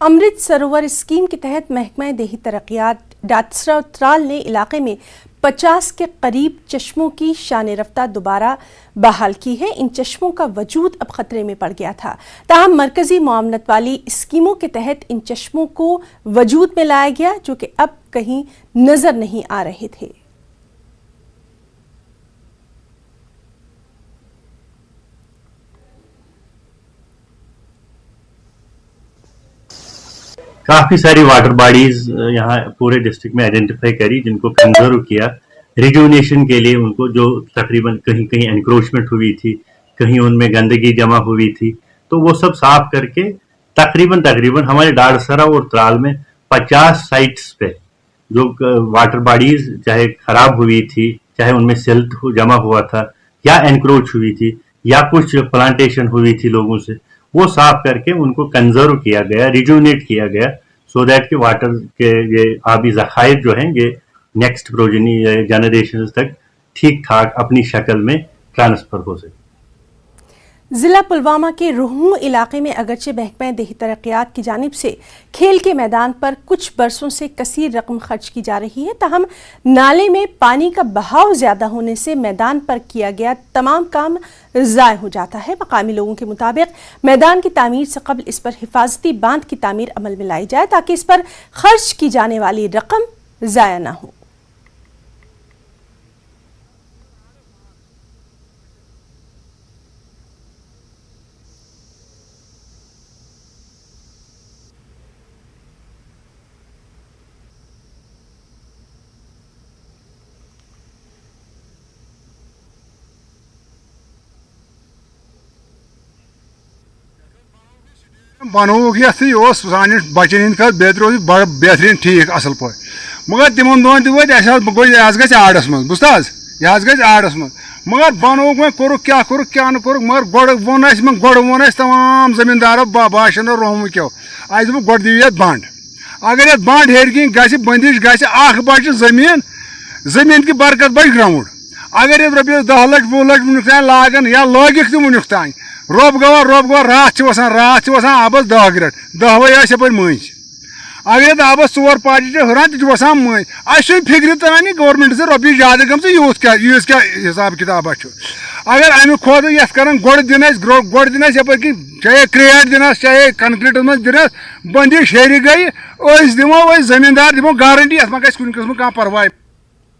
Amrit Sarovar scheme के तहत महकमा देही तरक्यात डाटसरा त्राल ने इलाके में 50 के करीब चश्मों की शान रफ्ता दोबारा बहाल की है। इन चश्मों का वजूद अब खतरे में पड़ गया था, ताहम मरकजी मुआवनत वाली स्कीमों के तहत इन चश्मों को वजूद में लाया गया जो कि अब कहीं नजर नहीं आ रहे थे। काफ़ी सारी वाटर बॉडीज यहाँ पूरे डिस्ट्रिक्ट में आइडेंटिफाई करी जिनको कंजर्व किया रिजुवनेशन के लिए। उनको जो तकरीबन कहीं कहीं एनक्रोचमेंट हुई थी, कहीं उनमें गंदगी जमा हुई थी, तो वो सब साफ करके तकरीबन हमारे डाड़सरा और त्राल में 50 साइट्स पे जो वाटर बॉडीज चाहे खराब हुई थी, चाहे उनमें सिल्ट जमा हुआ था या एनक्रोच हुई थी या कुछ प्लांटेशन हुई थी लोगों से, वो साफ करके उनको कंजर्व किया गया, रिजुवनेट किया गया, सो दैट कि वाटर के ये आबी ज़खायर जो हैं ये नेक्स्ट प्रोजनी जनरेशन तक ठीक ठाक अपनी शक्ल में ट्रांसफ़र हो सके। ज़िला पुलवामा के रोहमू इलाके में अगरचे महकमा देही तरक्यात की जानिब से खेल के मैदान पर कुछ बरसों से कसीर रकम खर्च की जा रही है, ताहम नाले में पानी का बहाव ज़्यादा होने से मैदान पर किया गया तमाम काम ज़ाय हो जाता है। मकामी लोगों के मुताबिक मैदान की तामीर से कबल इस पर हिफाजती बांध की तामीर अमल में लाई जाए ताकि इस पर खर्च की जाने वाली रकम ज़ाया ना हो। बनोक ये सान बचन हंद खत बेहतर रोज बड़ बेहतरीन ठीक असल पे, मगर तिमन दोन तक यह गि आड़स मज बुझ यह गि आड़स मज, मगर बनोक वह कोरुक क्या न कोरुक, मगर गोड़ वो तमाम जमींदारों बाशिंदो रोहमू क्यों आज दोप गोड़ दिव बंड। अगर ये बंड हेर कन ग बंदिश गख बच जमीन की बरकत बच ग्राउंड। अगर ये रपस 10 लाख 20 लाख वुनुक तान लागन या लगिक तो वुनुक तान रोब गवा रात वसान आबस 10 ग्रेड 10 वह यप मज। अगर ये आबस 4 पार्टी हुरान तक वसान मज। अस फिक्र तरान गवर्नमेंट से रपी ज्यादा गम यूथ क्या हिसाब किताब। अगर अमे खुद ये गोड़ दिन यप चाहे क्रिएट दिन चाहे कंक्रीट मज दिन बंदिश हेरी गई, दिमो जमींदार दिमो गारंटी अत मा कुन किस्म कह परवाह।